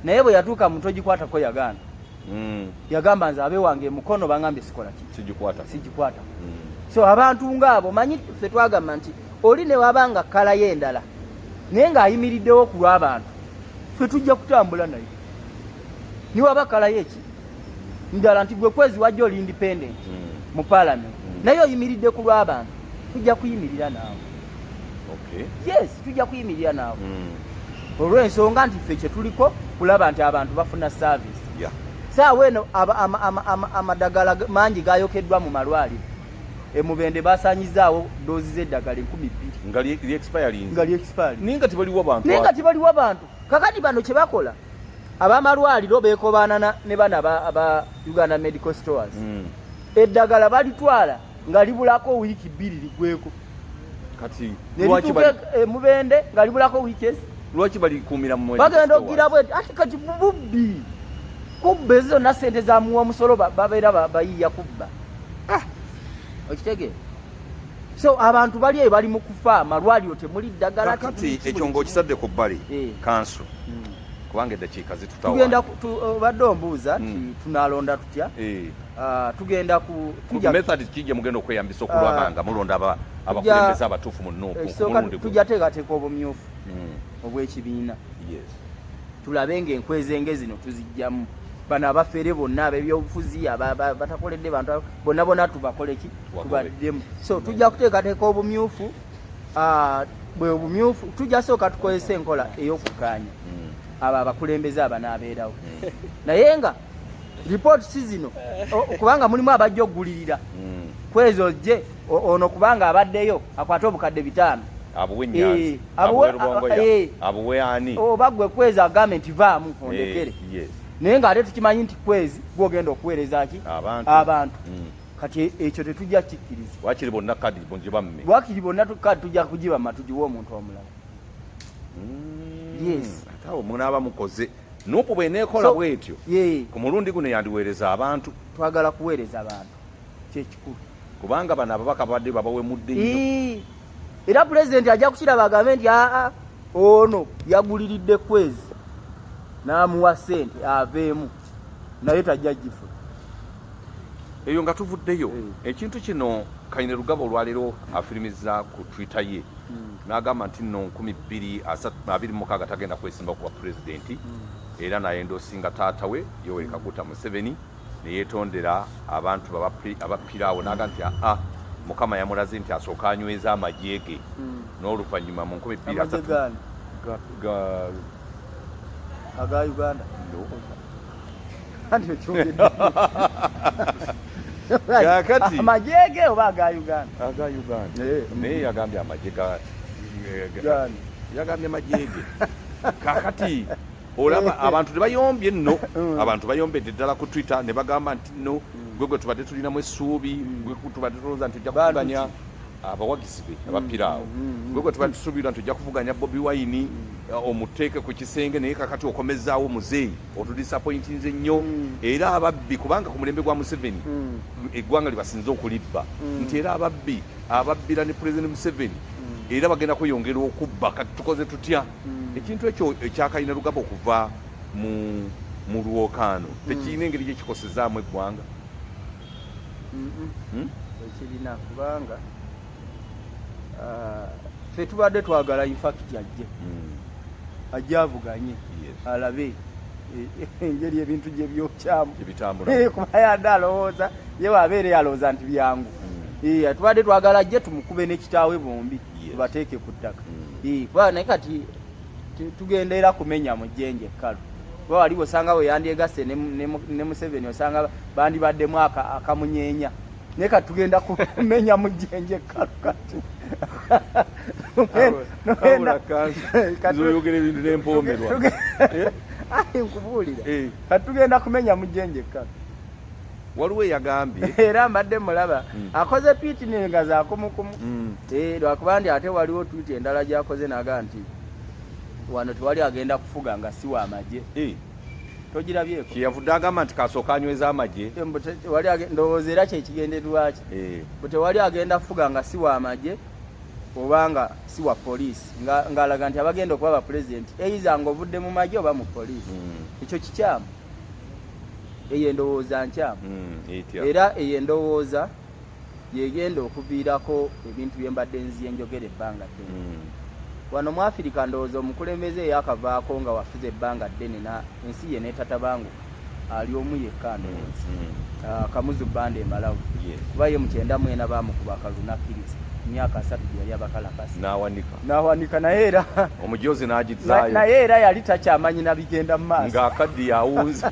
naye bwe yatuuka mu togikwatako yaganda yagamba nze abe wange emukono bangambye sikola sigikwata so abantu ng'abo manyi ffe twagamba nti oli ne wabanga kala y'endala naye ng'ayimiriddewo ku lw'abantu ffe tujja kutambula naye niwaba kala y'eki ndala nti gwe kwezi wajja oli independent mu parliament naye oyimiridde ku lw'abantu tujja kuyimirira naawe Okay. Yes, tujja kuyimirira naawe. Olw'ensonga nti ffe kye tuliko kulaba nti abantu bafuna service. Yeah. Saawa eno amadagala mangi gayokeddwa mu malwaliro. Mubende basaanyizaawo doozi z'eddagala 1200. Nga li expire. Ninga tibaliwo abantu. Kakati bano kye bakola. Abamalwaliro beekobaana ne bana aba Uganda Medical Stores. Eddagala balitwala nga libulako wiiki 2 ligweko. Kati Mubende nga libulako wiiki esi. Lwaki balikuumira mu bagenda okugira bwe ati kati bubbi. Kubba ezo na ssente za muwa musolo babeera bayiya kubba. Okitege? So abantu bali bali mu kufa amalwaliro temuli ddagala. Kati ekyo ng'okisadde ku bbali kanso. Kubanga eddakiika zitutawa. Tugenda badde ombuuza nti tunalonda tutya? Tugenda ku method kijja mugenda okweyambisa okulwabanga mulonda abakulembeza abatuufu mu Nuupu. Tujja teekateeka obumyufu obw'ekibiina. Yes. Tulabe ng'enkwezenge zino tuzijjamu. Bano abafere bonna ab'ebyobufuzi batakoledde bantu bonna tubakoleki tubaddemu. So tujja kuteekateeka obumyufu. Bwe obumyufu tujja sooka tukozesa enkola ey'okukaanya abo abakulembeze abanaabeerawo. Naye nga report si zino kubanga mulimu abajja okugulirira kwezo gye ono kubanga abaddeyo akwate obukadde 5 abuwe Nyanzi abuwe ani bagwe kwezi agambye nti vaamu ondekere. Naye ng'ate tukimanyi nti kwezi gwogenda okuweereza ki abantu. Kati ekyo tetujja kikkiriza. Wakiri bonna kadi bonjibamme. Wakiri bonna kadi tujja kugibamma tugiwe omuntu omulala. Yes. Atawo munaaba mukoze. Nuupu bw'eneekola bw'etyo. Ku mulundi guno yandiweereza abantu. Twagala kuweereza abantu. Kyekikulu. Kubanga bano ababaka babadde babawemudde nnyo. Era pulezidenti ajja kukiraba agambe nti ono yaguliridde kwezi n'amuwa ssente aveemu naye tajja gifu. Eyo nga tuvuddeyo ekintu kino Kainerugaba olwaleero afirimiza ku Twitter ye n'agamba nti nno 2026 tagenda kwesimba kuba pulezidenti era nayendosinga taata we Yoweri Kaguta Museveni ne yeetondera abantu abappiraawo n'aga nti Mukama yamulaze nti asooka anyweza amagye ge n'oluvannyuma mu 2023 aga Uganda kakati amagye oba aga Uganda naye yagambye amagye yagambye amagye ge kakati olaba abantu tebayombye nno abantu bayombedde ddala ku Twitter ne bagamba nti nno gwe tubadde tulinamu essuubi gwe tubadde tulowooza nti ojja kuvuganya abawagizi be abappiraawo gwe tubadde tusuubira nti ojja kuvuganya Bobi Wine omuteeke ku kisenge naye kakati okomezaawo muzeeyi otudisappointinze nnyo era ababbi kubanga ku mulembe gwa Museveni eggwanga libasinze okulibba nti era ababbira ne Pulezidenti Museveni era bagenda kweyongera okubba kati tukoze tutya ekintu ekyo ekya Kainerugaba okuva mu lwokaano tekirina engeri gyekikosezaamu eggwanga ekirina kubanga ffe tubadde twagala infacti ajje avuganye alabe engeri ebintu gye byokyamu kuba yadde alowooza ye wabeere yalowooza nti byangu tubadde twagala ajje tumukube n'ekitaawe bombi tubateeke ku ttaka kuba naye kati tugenda era kumenya mu jjenje ekkalu kuba waliwo osanga we yandyegasse ne Museveni osanga bandibaddemu akamunyeenya naye kati tugenda kumenya mu jjenje ekkalu kati zoyogera ebintu n'empoomerwa nkubuulira kati tugenda kumenya mu jjenje ekkalu. Waliwo yagambye era mbadde mulaba akoze tweet nenga za kumukumu lwakuba ndi ate waliwo tweet endala gyakoze naga nti wano tewali agenda kufuga nga si wa amagye togirabyeko kyeyavudde agamba nti kasooka anyweza amagye ndowooza era kyekigendererwa ki bwe tewali agenda kufuga nga si wa amagye obanga si wa poliisi ng'alaga nti abagenda okuba bapulezidenti eiza ng'ovudde mu magye oba mu poliisi ekyo kikyamu eyo endowooza nkyamu era eyo endowooza yegenda okuviirako ebintu bye mbadde nziye njogera ebbanga ddene wano mu Afirika ndowooza omukulembeze yakavaako nga wafuze ebbanga ddene ensi ye neetatabanguka ali omu yekka ndowooza Kamuzu Banda e Malawi kuba ye 94 baamukuba akalunakkiriza myaka 3 yali abakalakasi nawanika naye era omujozi n'agizaayo naye era yali takyamanyi nabigenda mu maaso ng'akaddi yawunze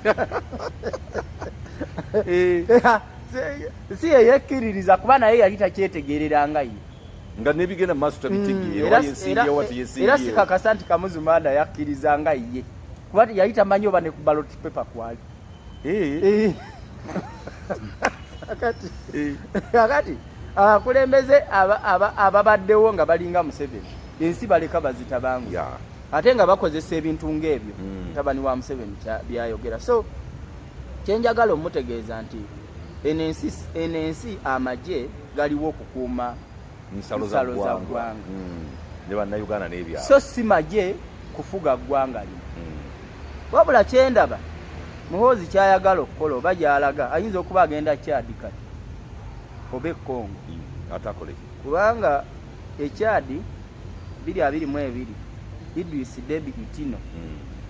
si yeyekkiririza kuba naye yali takyetegerera nga ye nga nebigenda mu maaso tabitegeera era sikakasa nti Kamuzumanda yakkiriza nga ye kuba yali tamanyi oba ne ku ballot paper kwali kakati abakulembeze ababaddewo nga balinga Museveni ensi baleka bazitabangu ate nga bakozesa ebintu ng'ebyo mutabani wa Museveni byayogera. So kyenjagala omutegeeza nti enensi amagye galiwo okukuuma nsalo za ggwanga ne bannayuganda n'ebyalo, so si magye kufuga ggwanga lino. Wabula kyendaba Muhoozi kyayagala okukola oba gy'alaga ayinza okuba agenda Chad kati oba Congo atakole kubanga ekyadi 2022 Idris Deby Itino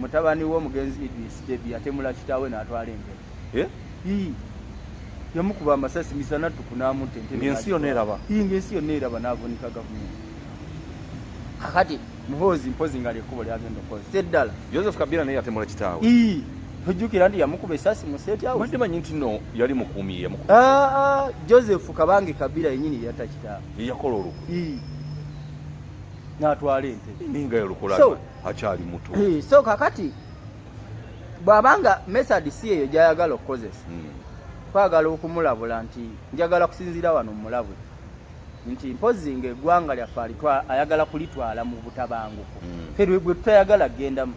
mutabani w'omugenzi Idris Deby yatemula kitaawe n'atwala ente yamukuba amasasi misana tukunamute ng'ensi yonna eraba n'avunika gavumenti. Kakati Muhoozi mpozi nga lyekkubo lyagenda okukola seddala Joseph Kabila naye yatemula kitaawe ojjukira nti yamukuba essasi mu State House. Wadde manyi nti no yali mukuumi yamukuba Joseph Kabange Kabila yennyini yatta kitaawe yakola olukwe n'atwala ente ninga yolukola akyali muto. So kakati bw'abanga method si eyo gy'ayagala okukozesa kwagala okumulabula nti njagala kusinziira wano mulabwe nti mpozi ng'eggwanga lyaffe ayagala kulitwala mu butabanguko ffe bwe tutayagala kgendamu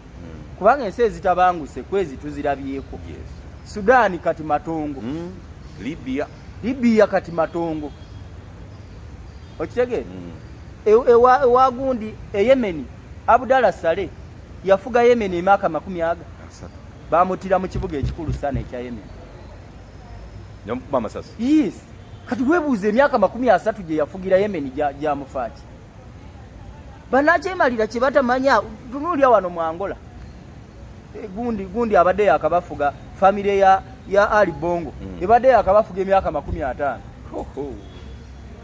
kubanga ensi ezitabanguse kwezi tuzirabyeko. Sudaani kati matongo, Libya kati matongo, okitegeera ewa gundi Yemeni Abdallah Saleh yafuga Yemeni emyaka 40 bamutira mu kibuga ekikulu sana ekya Yemeni yamukuba amasasi. Yes, kati webuuza emyaka 30 gye yafugira Yemeni gyamufaaki banakyemalira kye batamanya. Tunuulya wano mu Angola gundi abadde yakabafuga famire ya Ali Bongo ebadde yakabafuga emyaka 50.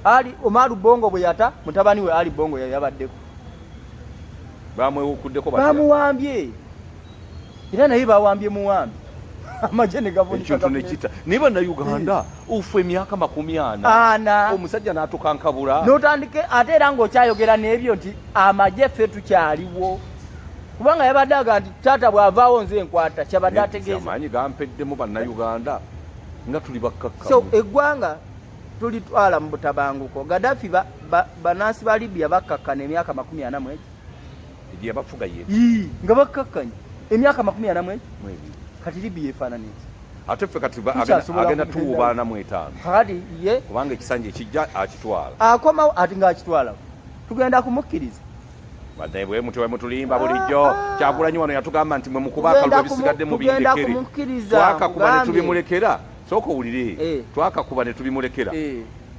Ali Omar Bongo bwe yata mutabani we Ali Bongo yabaddeko bamwewukuddeko bamuwambye era naye bawambye muwambi amagye ne gavunika nekita naye bannayuganda ufe emyaka 40 omusajja n'atukankabula n'otandike ate era ng'okyayogera n'ebyo nti amagye ffe tukyaliwo kubanga yabadde aga nti taata bw'avaawo nze enkwata kyabadde ategeeza amaanyi gampeddemu bannayuganda nga tuli bakkakkamu. So eggwanga tulitwala mu butabanguko. Gaddafi banansi ba Libya bakkakkana emyaka 40 gye yabafuga ye nga bakkakkanya emyaka 40 kati Libya efaanana eki ate ffe kati agenda tuwubaana mu 5 kati ye kubanga ekisanja ekijja akitwala akomawo ati ng'akitwala tugenda kumukkiriza badde bwe mutulimba bulijjo Kyagulanyi wano yatugamba nti mwe mukuba akalulu ebisigadde mu bindekere twakakuba ne tubimulekera sooka owulire twakakuba ne tubimulekera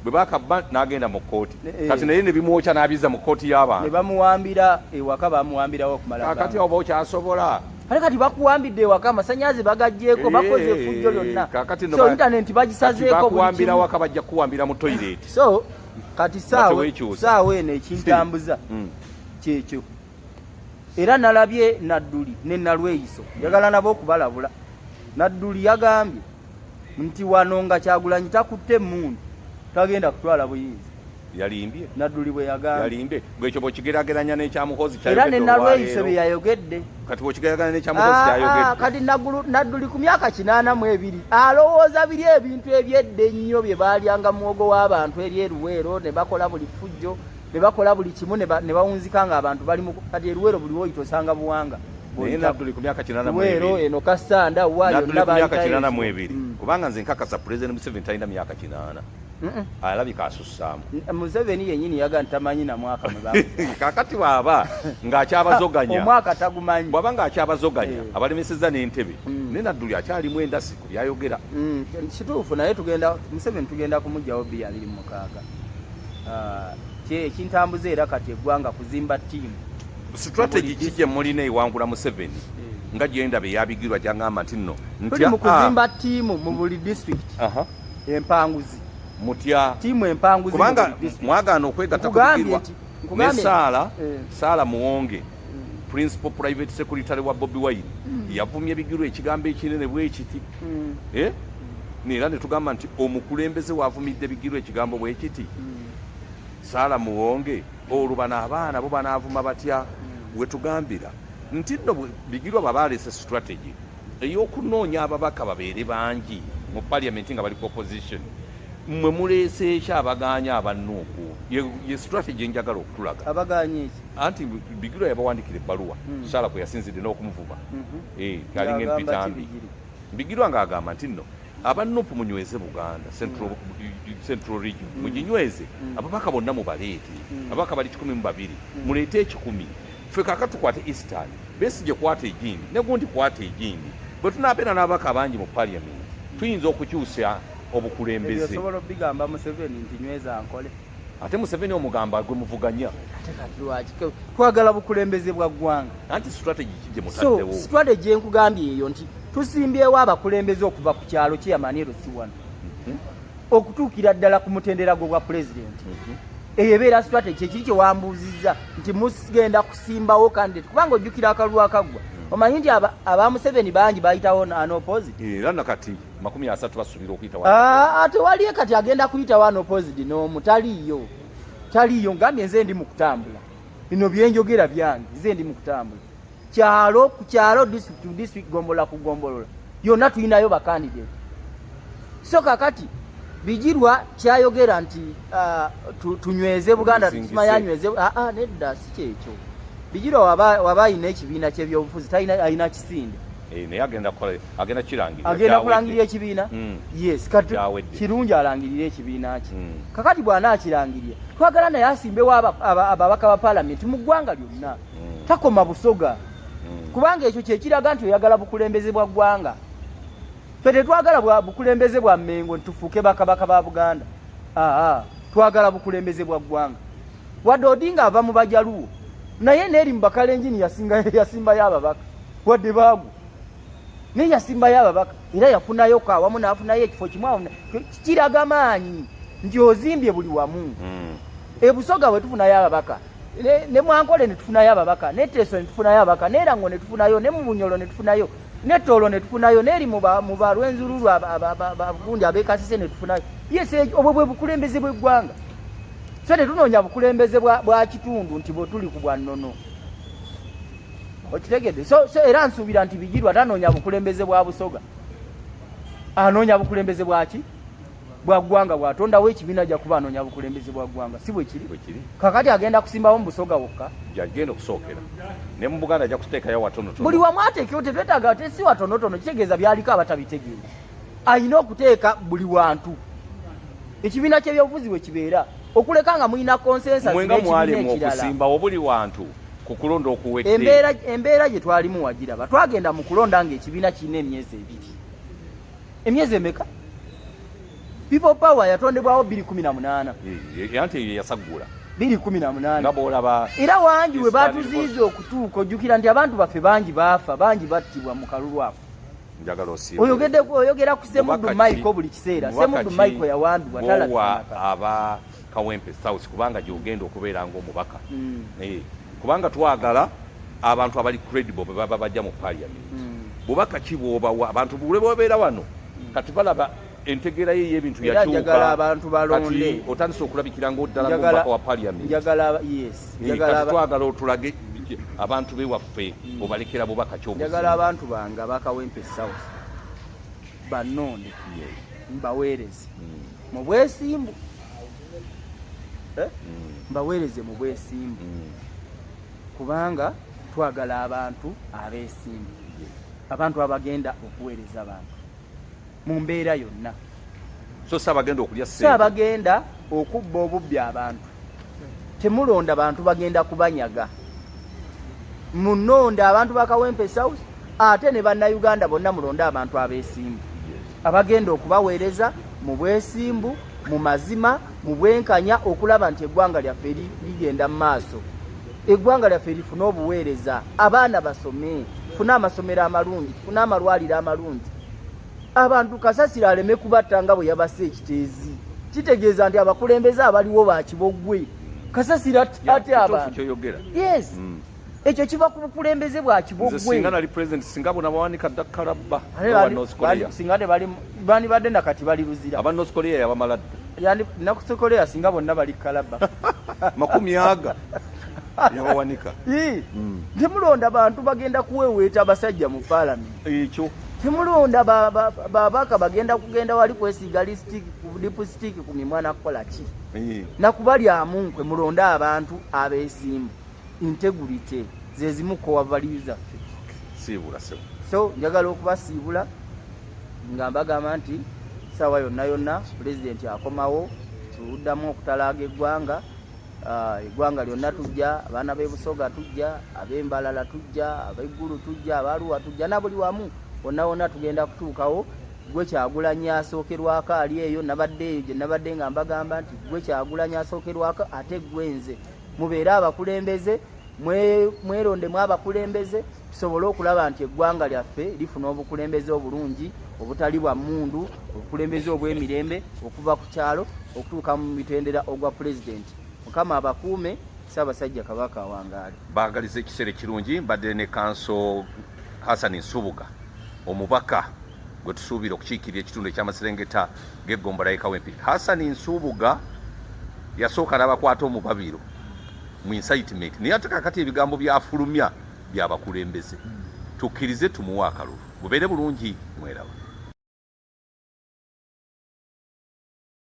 bwe bakabba n'agenda mu kkooti kati naye ne bimwokya n'abizza mu kkooti y'abantu ne bamuwambira ewaka bamuwambirawo okumala kati oba okyasobola ate kati bakuwambidde ewaka amasanyazi bagaggyeko bakoze effujjo lyonna so intaneti bagisazeeko bakuwambira waka bajja kuwambira mu toilet. So kati saawa eno ekintambuza kyekyo era nalabye Nadduli ne Nalweyiso yagala nabo okubalabula. Nadduli yagambye nti wano nga Kyagulanyi takutte emmundu tagenda kutwala buyinza. Yalimbye Nadduli bwe yagambye yalimbye gwekyo bw'okigeraageranya n'ekyamukozi era ne Nalweyiso bye yayogedde kati bw'okigeraageranya n'ekyamukozi kyayogedde kati Nadduli ku myaka 82 alowooza biri ebintu ebyedde ennyo bye baalyanga muwogo w'abantu eri eruweero ne bakola buli fujjo ne bakola buli kimu ne bawunzika nga abantu bali mu kati eruweero buli woyita osanga buwanga naye Nadduli ku myaka 82 Ruweero eno Kasanda waayo Nadduli ku myaka 82 kubanga nze nkakasa President Museveni talina myaka 80 alabika asussaamu. Museveni yennyini yaga ntamanyi na mwaka mwe bamuza kakati bw'aba ng'akyabazoganya omwaka tagumanyi bw'aba ng'akyabazoganya abalemesezza n'entebe ne Nadduli akyalimu endasi ku byayogera kituufu naye Museveni tugenda kumugyawo 2026 ekintambuza era kati eggwanga kuzimba ttiimu strategy kijje mulina ewangula Museveni nga gyenda be yabigirwa gyangamba nti nno tuli mu kuzimba ttiimu mu buli district empanguzi mutya tiimu empanguzi kubanga mwagaana okwegatta kubigirwa ne Saala Muwonge principal private secretary wa Bobi Wine yavumye bigirwa ekigambo ekinene bwekiti neera ne tugamba nti omukulembeze waavumidde bigirwa ekigambo bwekiti Saala Muwonge olwo bano abaana bo banaavuma batya wetugambira nti nno bigirwa babalese strategy ey'okunoonya ababaka babeere bangi mu parliament nga bali ku opposition mmwe muleese eki abaganya abannuuku ye strategy enjagala okutulaga abaganya eki anti bigirwa yabawandikira ebbaluwa Saala kwe yasinzidde n'okumuvuma kalinga empitambi bigirwa ng'agamba nti nno abannuupu munyweze Buganda central region muginyweze ababaka bonna mubaleete ababaka bali 12 muleete 10 ffe kaka tukwate Eastern Besigye kwata egindi ne gundi kwata egindi bwe tunaabeera n'ababaka bangi mu parliament tuyinza okukyusa obukulembeze osobola bigamba Museveni nti nyweza ankole ate Museveni omugamba gwe muvuganya ate kati lwaki twagala bukulembeze bwa ggwanga anti strategy kijje mutaddewo strategy enkugambye eyo nti tusimbyewo abakulembeze okuva ku kyalo kyeyamaniro si wano okutuukira ddala ku mutendera gwe gwa pulezidenti eyo ebeera strategy ekiri kyewambuuzizza nti mugenda kusimbawo candidate kubanga ojjukira akalulu akaggwa omanyi nti aba Museveni bangi bayitawo unopposed era nakati 30 basuubira okuyitawo tewali kati agenda kuyitawo unopposed n'omu taliyo ngambye nze ndi mu kutambula bino byenjogera byange nze ndi mu kutambula kyalo ku kyalo district gombola ku gombolola yonna tulinayo bakandidate so kakati bigirwa kyayogera nti tunyweze Buganda tukimanyanyweze nedda si kyekyo bigirwa waba ayina ekibiina ky'ebyobufuzi ayina kisinde naye agenda kulangirira ekibiina yes kati kirungi alangirire ekibiina kye kakati bw'anaakirangirira twagala naye asimbewo ababaka ba paalamenti mu ggwanga lyonna takoma busoga kubanga ekyo kyekiraga nti oyagala bukulembeze bwa ggwanga ffe tetwagala bukulembeze bwa Mmengo ntufuuke bakabaka ba Buganda twagala bukulembeze bwa ggwanga wadde Odinga ava mu Bajaluwo naye neeri mu Bakalenjini yasimbayo ababaka wadde baagu naye yasimbayo ababaka era yafunayo kawamu n'afunayo ekifo kimu kiraga maanyi nti ozimbye buli wamu ebusoga bwe tufunayo ababaka ne Mwankole ne tufunayo ababaka ne Teso ne tufunayo ababaka ne Rango ne tufunayo ne Mubunyolo ne tufunayo ne Toolo ne tufunayo n'eri mu balwenzululu abagundi ab'Ekasese ne tufunayo yes obwo bwe bukulembeze bw'eggwanga so tetunoonya bukulembeze bwa kitundu nti bwe tuli ku bwa nnono okitegedde so era nsuubira nti bigirwa tanoonya bukulembeze bwa busoga anoonya bukulembeze bwaki bwa ggwanga bwatondawo ekibiina ajja kuba anoonya bukulembeze bwa ggwanga si bwe kiri kakati agenda kusimbawo mu busoga wokka gyagenda okusookera ne mu Buganda ajja kuteekayo watonotono buli wamu ateekewo tetwetaaga tesi watonotono kitegeeza byaliko abatabitegeera ayina okuteeka buli wantu ekibiina ky'ebyobufuzi we kibeera okuleka nga mulina consensus mwenga mwalimu okusimbawo buli wantu ku kulonda okuwedde embeera gye twalimu wagiraba twagenda mu kulonda ng'ekibiina kirina emyezi emeka People Power yatondebwawo 2018 anti eyo yasaggula 2018 nga bw'olaba era wangi we batuziiza okutuuka ojjukira nti abantu baffe bangi baafa bangi battibwa mu kalulu ako njagala osiima oyogera ku Ssemuddu Michael buli kiseera Ssemuddu Michael yawambibwa talwa aba Kawempe South kubanga gyogenda okubeera ng'omubaka kubanga twagala abantu abali credible bwe baba bajja mu parliament bubaka ki bw'obawa abantu bule bobeera wano kati balaba entegeera ye y'ebintu yakyuka abantu balonde kati otandise okulabikira ng'oddala ng'omubaka wa parliament twagala otulage abantu bewaffe obalekera bubaka ky'obuzibu njagala abantu bange abakawempe South bannonde mbaweereze mu bwesimbu mbaweereze mu bwesimbu kubanga twagala abantu abeesimbu abantu abagenda okuweereza abantu mu mbeera yonna so saabagenda okulya ssente saabagenda okubba obubbi abantu temulonda bantu bagenda kubanyaga munonda abantu bakawempe South ate ne bannayuganda bonna mulonda abantu abeesimbu abagenda okubaweereza mu bwesimbu mu mazima mu bwenkanya okulaba nti eggwanga lyaffe ligenda mu maaso eggwanga lyaffe lifuna obuweereza abaana basome tufune amasomero amalungi tufune amalwaliro amalungi abantu kasasiro aleme kubatta nga bwe yabasa ekiteezi kitegeeza nti abakulembeze abaliwo bakibogwe kasasira ate abantu yes ekyo kiva ku bukulembeze bwa kibogwe singa nali president singa bona bawanika dakalaba singa bani badde nakati bali luzira aba North Korea yabamalade yani North Korea singa bonna bali kalaba makumi aga yabawanika temulonda abantu bagenda kuweweeta abasajja mu parliament ekyo temulonda babaka bagenda kugenda wali kwesiga lipstick ku mimwana kukola ki nakubali amunkwe mulonda abantu abesimbu integrity zezimu ko wavaliza sibula so njagala okubasiibula nga mbagamba nti sawa yonna president akomawo tuddamu okutalaga eggwanga lyonna tujja abaana b'ebusoga tujja ab'embalala tujja abaigulu tujja abaluwa tujja nabuli wamu wonna tugenda kutuukawo gwe Kyagulanyi asookerwako ali eyo nabadde eyo gye nabadde nga mbagamba nti gwe Kyagulanyi asookerwako ate gwenze mubeere abakulembeze mwerondemu abakulembeze tusobole okulaba nti eggwanga lyaffe lifuna obukulembeze obulungi obutali bwa mmundu obukulembeze obw'emirembe okuva ku kyalo okutuuka mu mitendera ogwa pulezidenti mukama abakuume Ssaabasajja Kabaka awangaale baagaliza ekiseera ekirungi mbadde ne kanso Hassan Nsubuga omubaka gwe tusuubira okukiikirira ekitundu eky'amaserengeta g'eggombolola y'Kawempe. Hassan Nsubuga yasooka n'abakwata omubabiro mu incitement naye ate kakati ebigambo byafulumya byabakulembeze tukkirize tumuwe akalulu bubeere bulungi mweraba.